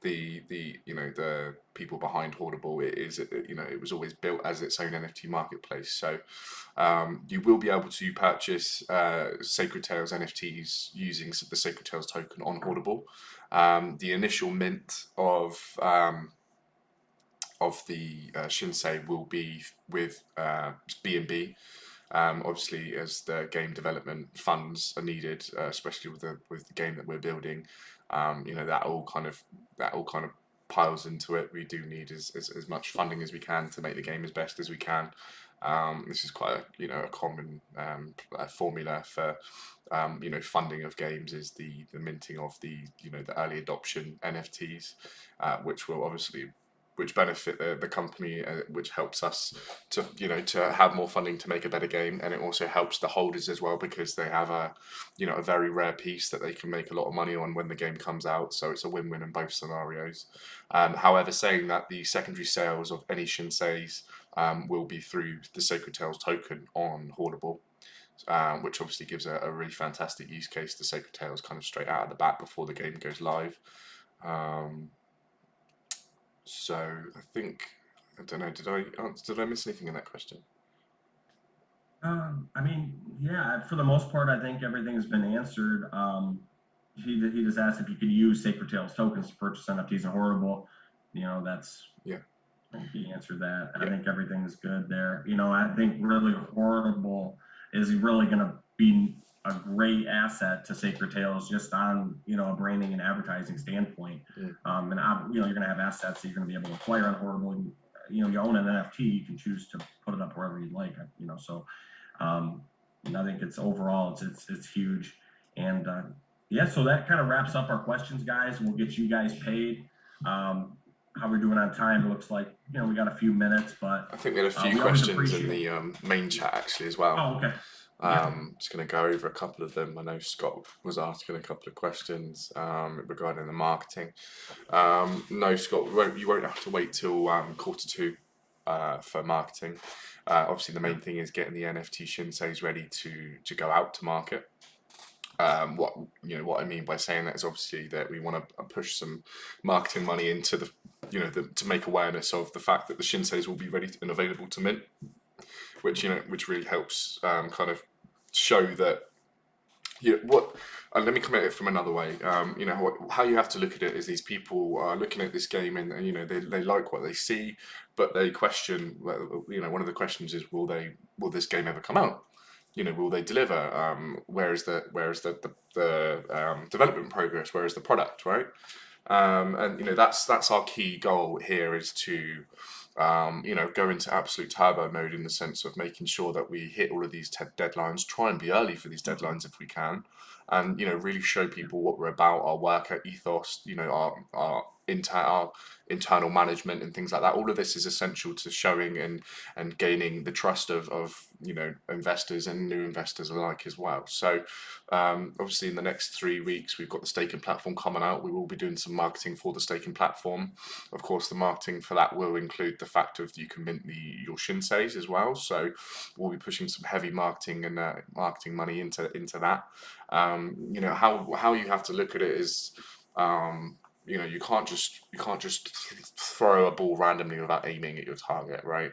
the people behind Hoardable. It was always built as its own NFT marketplace. So you will be able to purchase Sacred Tales NFTs using the Sacred Tales token on Hoardable. The initial mint of the Shinsei will be with B&B. Obviously, as the game development funds are needed, especially with the game that we're building, that all kind of piles into it. We do need as much funding as we can to make the game as best as we can. This is quite a common formula for funding of games, is the minting of the early adoption NFTs, which will obviously which benefit the company, which helps us to to have more funding to make a better game, and it also helps the holders as well because they have a a very rare piece that they can make a lot of money on when the game comes out. So it's a win-win in both scenarios. However, saying that the secondary sales of any Shinseis will be through the Sacred Tales token on Hoardable. Which obviously gives a really fantastic use case to Sacred Tales kind of straight out of the bat before the game goes live. So I think, I don't know, did I miss anything in that question? I mean, yeah, for the most part, I think everything's been answered. He just asked if you could use Sacred Tales tokens to purchase NFTs and Hoardable. That's Yeah. I think he answered that. Yeah. I think everything's good there. I think really Hoardable is really going to be a great asset to Sacred Tales just on a branding and advertising standpoint. And you're going to have assets that you're going to be able to acquire on Hoardable. And, you own an NFT, you can choose to put it up wherever you'd like. So I think it's overall it's huge. And so that kind of wraps up our questions, guys. We'll get you guys paid. How we're doing on time? It looks like we got a few minutes, but I think we had a few questions in the main chat actually as well. Oh, okay. Just going to go over a couple of them. I know Scott was asking a couple of questions regarding the marketing. No, Scott, you won't have to wait till Q2 for marketing. Obviously, the main thing is getting the NFT Shinseis ready to go out to market. What I mean by saying that is obviously that we want to push some marketing money into the to make awareness of the fact that the Shinseis will be ready and available to mint, which really helps kind of show that let me come at it from another way. How you have to look at it is these people are looking at this game and they like what they see, but they question. One of the questions is will this game ever come out? Will they deliver? Where is the development progress? Where is the product, right? And that's our key goal here is to go into absolute turbo mode in the sense of making sure that we hit all of these deadlines, try and be early for these deadlines if we can, and really show people what we're about, our work ethos, our internal management and things like that. All of this is essential to showing and gaining the trust of investors and new investors alike as well. So obviously in the next 3 weeks we've got the staking platform coming out. We will be doing some marketing for the staking platform. Of course, the marketing for that will include the fact of you can mint your Shinseis as well. So we'll be pushing some heavy marketing and marketing money into that. How you have to look at it is you can't just throw a ball randomly without aiming at your target, right?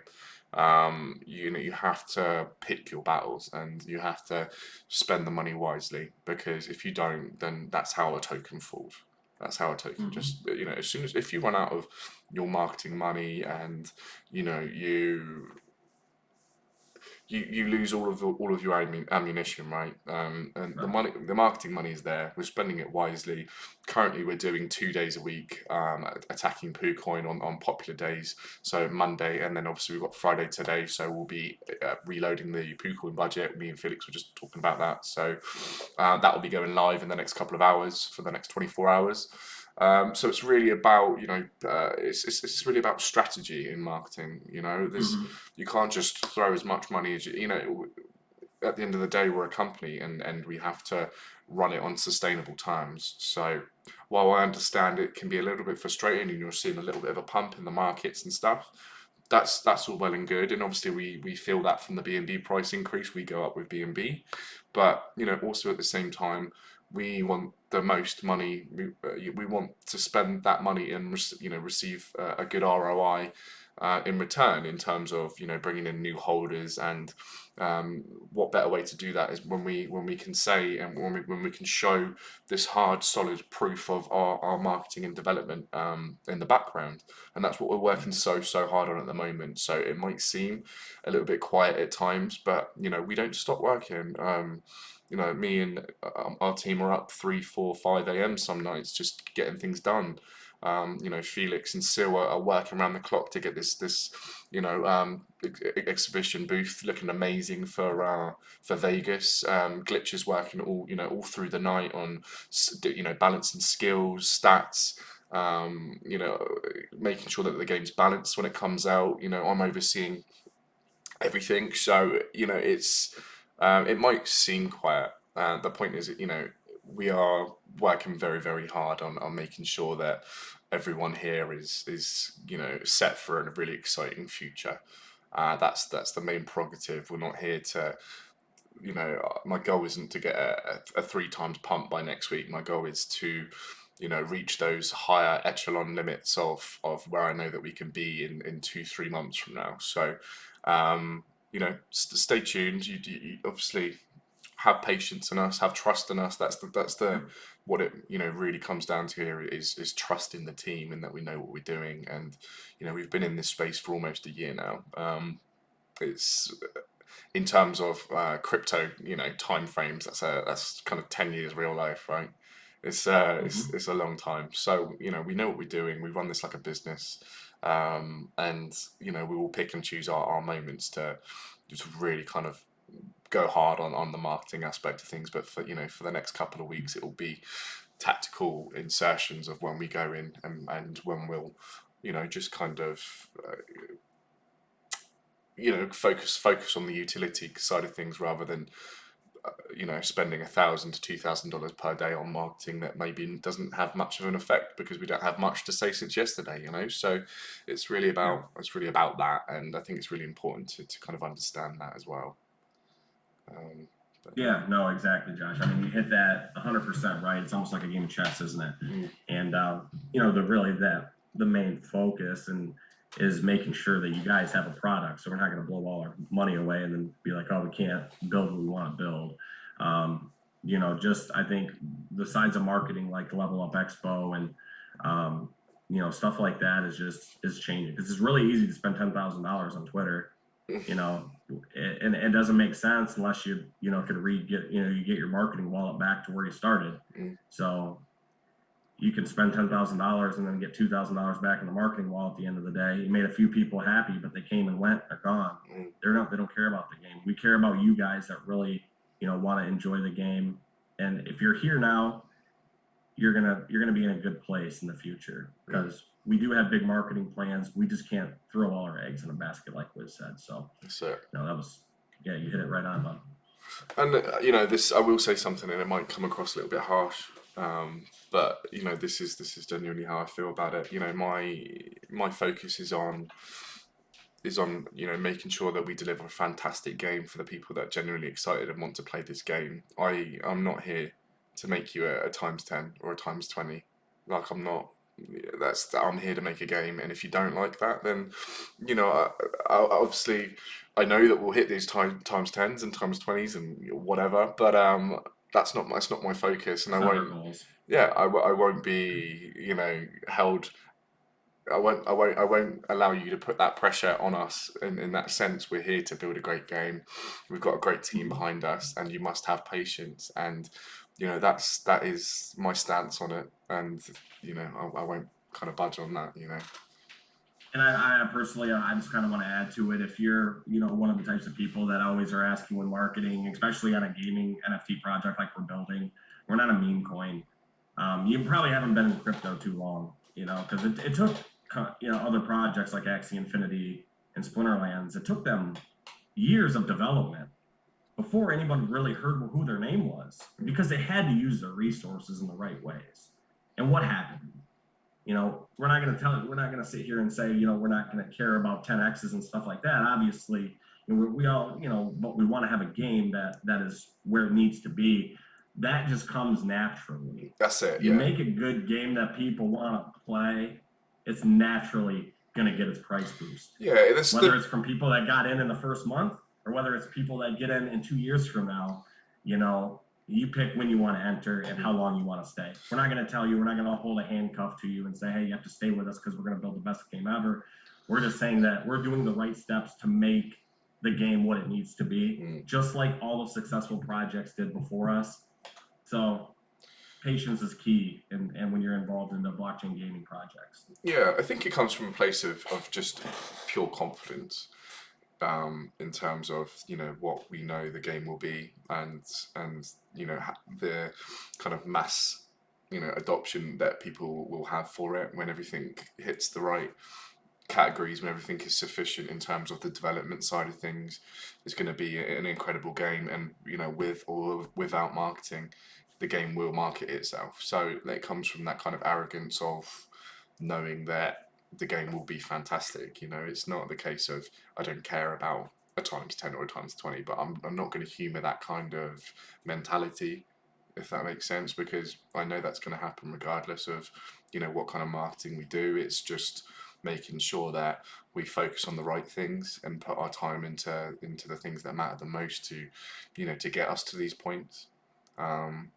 You have to pick your battles and you have to spend the money wisely, because if you don't, then that's how a token falls. That's how a token just as soon as if you run out of your marketing money and you lose all of your ammunition, right? And the marketing money is there. We're spending it wisely. Currently, we're doing 2 days a week, attacking PooCoin on popular days. So Monday, and then obviously we've got Friday today. So we'll be reloading the PooCoin budget. Me and Felix were just talking about that. So that will be going live in the next couple of hours for the next 24 hours. So it's really about it's really about strategy in marketing. You can't just throw as much money as at the end of the day, we're a company and we have to run it on sustainable terms. So while I understand it can be a little bit frustrating and you're seeing a little bit of a pump in the markets and stuff, that's all well and good, and obviously we feel that from the BNB price increase, we go up with BNB, but also at the same time we want the most money. We want to spend that money and receive a good ROI in return, in terms of bringing in new holders. And what better way to do that is when we can say and when we can show this hard solid proof of our marketing and development in the background. And that's what we're working so hard on at the moment. So it might seem a little bit quiet at times, but we don't stop working. Me and our team are up 3, 4, 5 a.m. some nights just getting things done. Felix and Sil are working around the clock to get this exhibition booth looking amazing for Vegas. Glitch is working all through the night on balancing skills, stats. You know, making sure that the game's balanced when it comes out. You know, I'm overseeing everything, so you know it might seem quiet. The point is, you know, we are working very, very hard on making sure that everyone here is you know set for a really exciting future. That's the main prerogative. We're not here to, you know, my goal isn't to get a 3 times pump by next week. My goal is to, you know, reach those higher echelon limits of where I know that we can be in 2, 3 months from now. So, you know, stay tuned. You obviously have patience in us, have trust in us. That's the what it, you know, really comes down to here is trust in the team and that we know what we're doing. And you know, we've been in this space for almost a year now. It's in terms of crypto, you know, time frames. That's kind of 10 years real life, right? It's a long time. So you know, we know what we're doing. We run this like a business, and you know, we will pick and choose our moments to just really kind of go hard on the marketing aspect of things. But for, you know, for the next couple of weeks, it will be tactical insertions of when we go in and when we'll, you know, just kind of you know, focus on the utility side of things rather than you know, spending $1,000 to $2,000 per day on marketing that maybe doesn't have much of an effect because we don't have much to say since yesterday, you know. So it's really about that, and I think it's really important to kind of understand that as well. Yeah, no, exactly, Josh. I mean, you hit that 100% right. It's almost like a game of chess, isn't it? And you know, the main focus and is making sure that you guys have a product. So we're not going to blow all our money away and then be like, oh, we can't build what we want to build. You know, just I think the sides of marketing like Level Up Expo and you know, stuff like that is changing because it's really easy to spend $10,000 on Twitter. You know, and it doesn't make sense unless you know could you get your marketing wallet back to where you started. So you can spend $10,000 and then get $2,000 back in the marketing wallet at the end of the day. You made a few people happy, but they came and went, they're gone. They don't care about the game. We care about you guys that really, you know, want to enjoy the game. And if you're here now, you're gonna be in a good place in the future because we do have big marketing plans. We just can't throw all our eggs in a basket like Wiz said. So no, that was you hit it right on, bud. And you know, this I will say something, and it might come across a little bit harsh, but you know, this is genuinely how I feel about it. You know, my focus is on you know, making sure that we deliver a fantastic game for the people that are genuinely excited and want to play this game. I'm not here to make you a times 10 or a times 20. Like I'm not. I'm here to make a game, and if you don't like that, then you know, obviously I know that we'll hit these times 10s and times 20s and whatever, but that's not my focus, and I won't. Yeah, I won't be, you know, held. I won't allow you to put that pressure on us in that sense. We're here to build a great game. We've got a great team behind us, and you must have patience. And you know, that is my stance on it, and you know, I won't kind of budge on that, you know. And I personally, I just kind of want to add to it. If you're, you know, one of the types of people that always are asking when marketing, especially on a gaming NFT project like we're building, we're not a meme coin. You probably haven't been in crypto too long, you know, because it took, you know, other projects like Axie Infinity and Splinterlands, it took them years of development before anyone really heard who their name was because they had to use their resources in the right ways. And what happened? You know, we're not going to sit here and say, you know, we're not going to care about 10Xs and stuff like that. Obviously, you know, we all, you know, but we want to have a game that is where it needs to be. That just comes naturally. That's it. You make a good game that people want to play, it's naturally going to get its price boost. Yeah, whether it's from people that got in the first month or whether it's people that get in 2 years from now, you know, you pick when you want to enter and how long you want to stay. We're not going to tell you, we're not going to hold a handcuff to you and say, hey, you have to stay with us because we're going to build the best game ever. We're just saying that we're doing the right steps to make the game what it needs to be, just like all the successful projects did before us. So patience is key and when you're involved in the blockchain gaming projects. Yeah, I think it comes from a place of just pure confidence. In terms of, you know, what we know the game will be and you know the kind of mass adoption that people will have for it when everything hits the right categories, when everything is sufficient in terms of the development side of things. It's going to be an incredible game, and with or without marketing, the game will market itself. So it comes from that kind of arrogance of knowing that the game will be fantastic. It's not the case of I don't care about a times 10 or a times 20, but I'm not going to humour that kind of mentality, if that makes sense, because I know that's going to happen regardless of what kind of marketing we do. It's just making sure that we focus on the right things and put our time into the things that matter the most to get us to these points,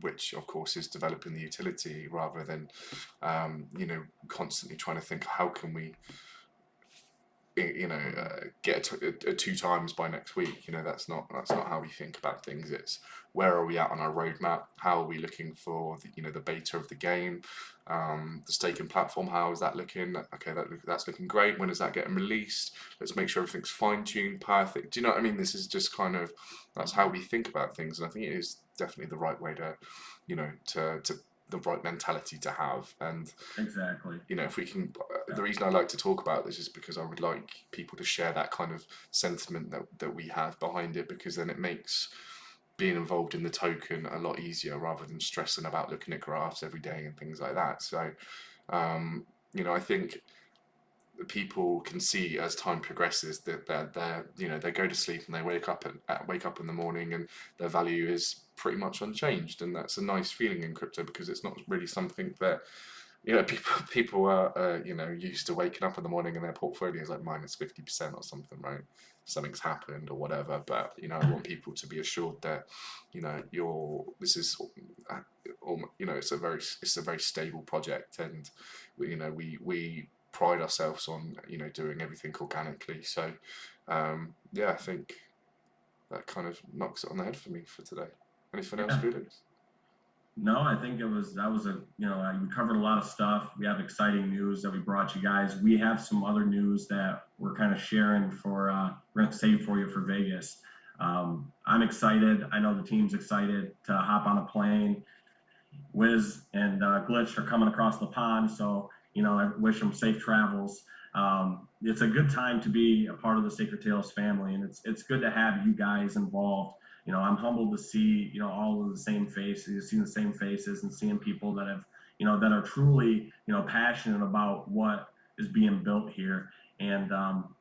which of course is developing the utility rather than constantly trying to think how can we get a 2 times by next week. That's not how we think about things. It's where are we at on our roadmap? How are we looking for the beta of the game, the staking platform? How is that looking? Okay, that's looking great. When is that getting released? Let's make sure everything's fine tuned, perfect. Do you know what I mean? This is just kind of that's how we think about things, and I think it is definitely the right way to to the right mentality to have. And Exactly. if we can, the reason I like to talk about this is because I would like people to share that kind of sentiment that we have behind it, because then it makes being involved in the token a lot easier rather than stressing about looking at graphs every day and things like that. So, I think people can see as time progresses that they go to sleep and they wake up in the morning and their value is pretty much unchanged, and that's a nice feeling in crypto, because it's not really something that people are used to waking up in the morning and their portfolio is like minus 50% or something, right? Something's happened or whatever. But I want people to be assured that this is it's a very stable project, and we pride ourselves on doing everything organically. So I think that kind of knocks it on the head for me for today. Anything else, Yeah. Felix? No, I think that was a we covered a lot of stuff. We have exciting news that we brought you guys. We have some other news that we're kind of sharing for we're gonna save for you for Vegas. I'm excited. I know the team's excited to hop on a plane. Wiz and Glitch are coming across the pond, so I wish them safe travels. It's a good time to be a part of the Sacred Tales family, and it's good to have you guys involved. I'm humbled to see all of the same faces, seeing the same faces, and seeing people that have that are truly passionate about what is being built here. And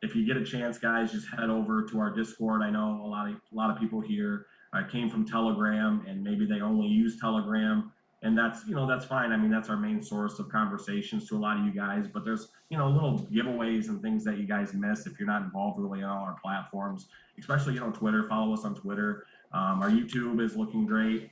if you get a chance, guys, just head over to our Discord. I know a lot of people here came from Telegram, and maybe they only use Telegram, and that's fine. I mean, that's our main source of conversations to a lot of you guys. But there's little giveaways and things that you guys miss if you're not involved really on all our platforms, especially Twitter. Follow us on Twitter. Our YouTube is looking great,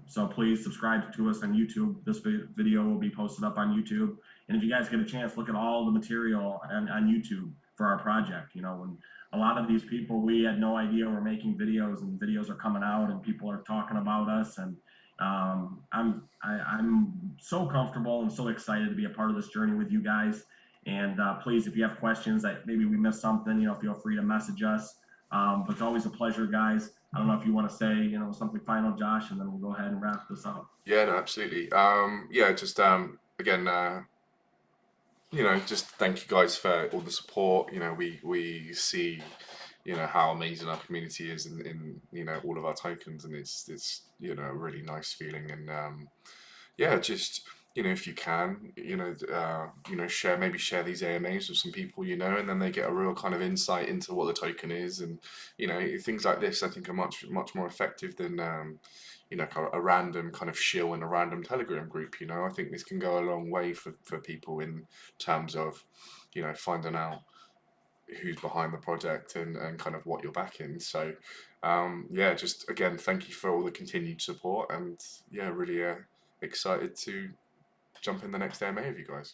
so please subscribe to us on YouTube. This video will be posted up on YouTube, and if you guys get a chance, look at all the material on YouTube for our project. When a lot of these people, we had no idea we're making videos, and videos are coming out, and people are talking about us, and I'm so comfortable and so excited to be a part of this journey with you guys. And please, if you have questions that maybe we missed something, feel free to message us. But it's always a pleasure, guys. I don't know if you want to say, something final, Josh, and then we'll go ahead and wrap this up. Yeah, no, absolutely. Just again, just thank you guys for all the support. We see, how amazing our community is in all of our tokens, and it's a really nice feeling. And just if you can, share these AMAs with some people, and then they get a real kind of insight into what the token is, and things like this I think are much more effective than a random kind of shill in a random Telegram group. I think this can go a long way for people in terms of finding out who's behind the project and kind of what you're backing. So just again, thank you for all the continued support, and really excited to jump in the next AMA with you guys.